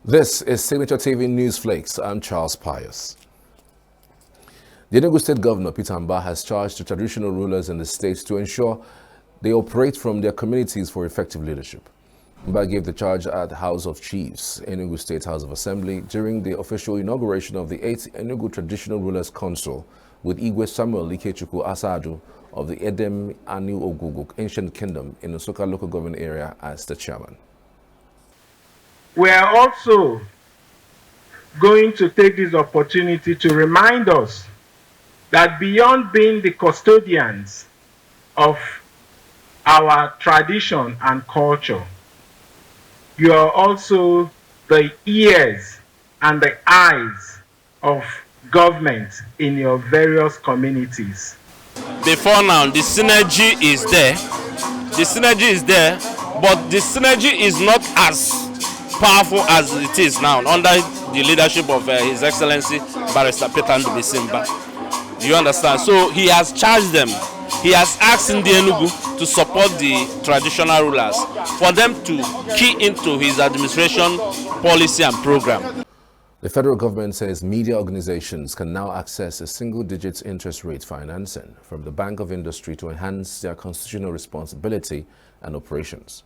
This is Signature TV News Flakes. I'm Charles Pius. The Enugu State Governor, Peter Mbah, has charged the traditional rulers in the state to ensure they operate from their communities for effective leadership. Mbah gave the charge at the House of Chiefs, Enugu State House of Assembly, during the official inauguration of the 8th Enugu Traditional Rulers Council with Igwe Samuel Ikechukwu Asadu of the Edem Anu Oguguk Ancient Kingdom in the Nsukka local government area as the chairman. We are also going to take this opportunity to remind us that beyond being the custodians of our tradition and culture, you are also the ears and the eyes of government in your various communities. Before now, the synergy is there. The synergy is there, but the synergy is not as powerful as it is now under the leadership of His Excellency Barrister Peter Simba. Do you understand? So he has charged them. He has asked the Enugu to support the traditional rulers for them to key into his administration policy and program. The federal government says media organizations can now access a single-digit interest rate financing from the Bank of Industry to enhance their constitutional responsibility and operations.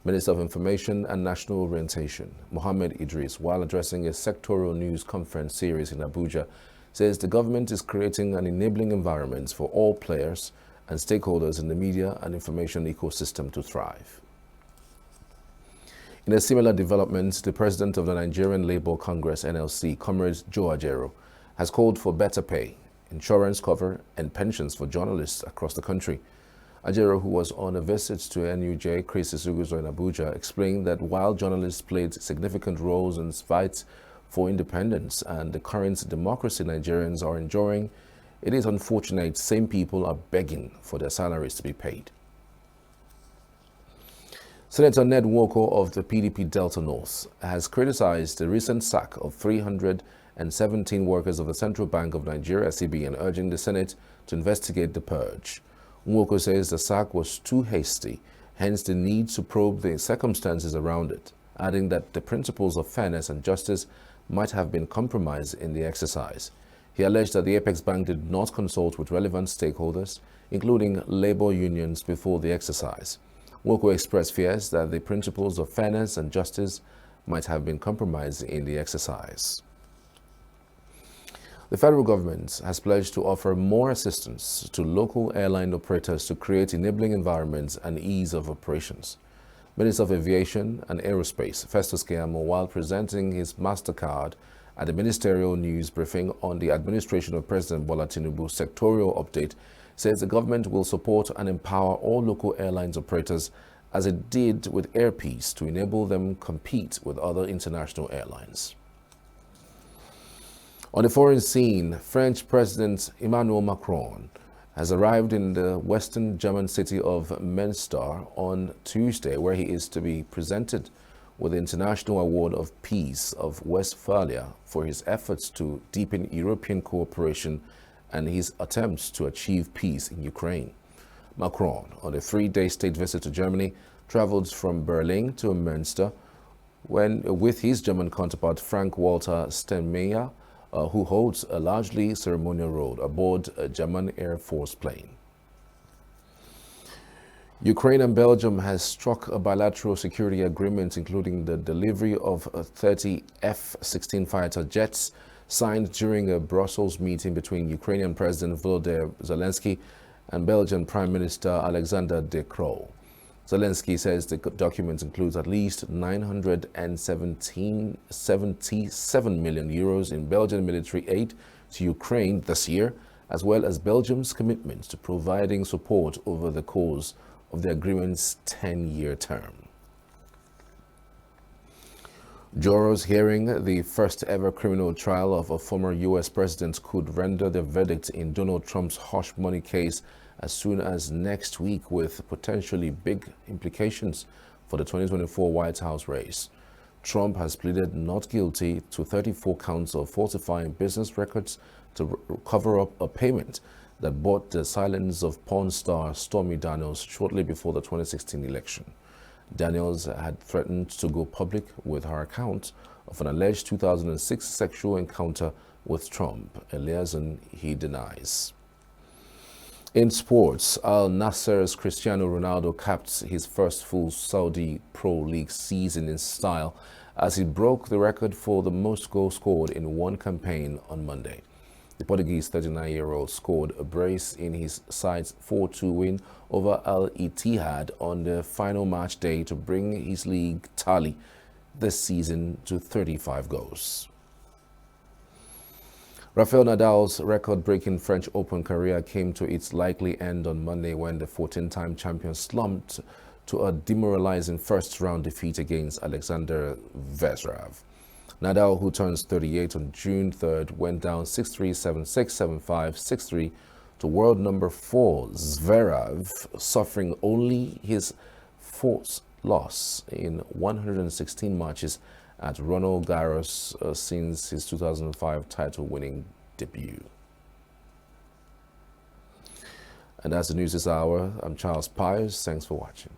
Minister of Information and National Orientation, Mohammed Idris, while addressing a sectoral news conference series in Abuja, says the government is creating an enabling environment for all players and stakeholders in the media and information ecosystem to thrive. In a similar development, the president of the Nigerian Labour Congress, NLC, Comrade Joe Ajero, has called for better pay, insurance cover, and pensions for journalists across the country. Ajero, who was on a visit to NUJ Chris Isuguzo in Abuja, explained that while journalists played significant roles in fights for independence and the current democracy Nigerians are enjoying, it is unfortunate same people are begging for their salaries to be paid. Senator Ned Nwoko of the PDP Delta North has criticized the recent sack of 317 workers of the Central Bank of Nigeria, CBN, urging the Senate to investigate the purge. Nwoko says the sack was too hasty, hence the need to probe the circumstances around it, adding that the principles of fairness and justice might have been compromised in the exercise. He alleged that the Apex Bank did not consult with relevant stakeholders, including labor unions, before the exercise. Nwoko expressed fears that the principles of fairness and justice might have been compromised in the exercise. The federal government has pledged to offer more assistance to local airline operators to create enabling environments and ease of operations. Minister of Aviation and Aerospace, Festus Keyamo, while presenting his MasterCard at the ministerial news briefing on the administration of President Bola Tinubu's sectorial update, says the government will support and empower all local airlines operators as it did with Air Peace to enable them compete with other international airlines. On the foreign scene, French President Emmanuel Macron has arrived in the western German city of Münster on Tuesday, where he is to be presented with the International Award of Peace of Westphalia for his efforts to deepen European cooperation and his attempts to achieve peace in Ukraine. Macron, on a 3-day state visit to Germany, traveled from Berlin to Münster with his German counterpart Frank-Walter Steinmeier, who holds a largely ceremonial role aboard a German Air Force plane. Ukraine and Belgium has struck a bilateral security agreement, including the delivery of 30 F-16 fighter jets, signed during a Brussels meeting between Ukrainian President Volodymyr Zelensky and Belgian Prime Minister Alexander De Croo. Zelensky says the document includes at least 977 million euros in Belgian military aid to Ukraine this year, as well as Belgium's commitment to providing support over the course of the agreement's 10-year term. Jurors hearing the first ever criminal trial of a former U.S. president could render their verdict in Donald Trump's hush money case as soon as next week, with potentially big implications for the 2024 White House race. Trump has pleaded not guilty to 34 counts of falsifying business records to cover up a payment that bought the silence of porn star Stormy Daniels shortly before the 2016 election. Daniels had threatened to go public with her account of an alleged 2006 sexual encounter with Trump, a liaison he denies. In sports, Al Nassr's Cristiano Ronaldo capped his first full Saudi Pro League season in style as he broke the record for the most goals scored in one campaign on Monday. The Portuguese 39-year-old scored a brace in his side's 4-2 win over Al Ittihad on the final match day to bring his league tally this season to 35 goals. Rafael Nadal's record-breaking French Open career came to its likely end on Monday when the 14-time champion slumped to a demoralizing first-round defeat against Alexander Zverev. Nadal, who turns 38 on June 3rd, went down 6-3, 7-6, 7-5, 6-3 to world number 4 Zverev, suffering only his fourth loss in 116 matches at Roland Garros since his 2005 title-winning debut. And that's the news this hour. I'm Charles Pius. Thanks for watching.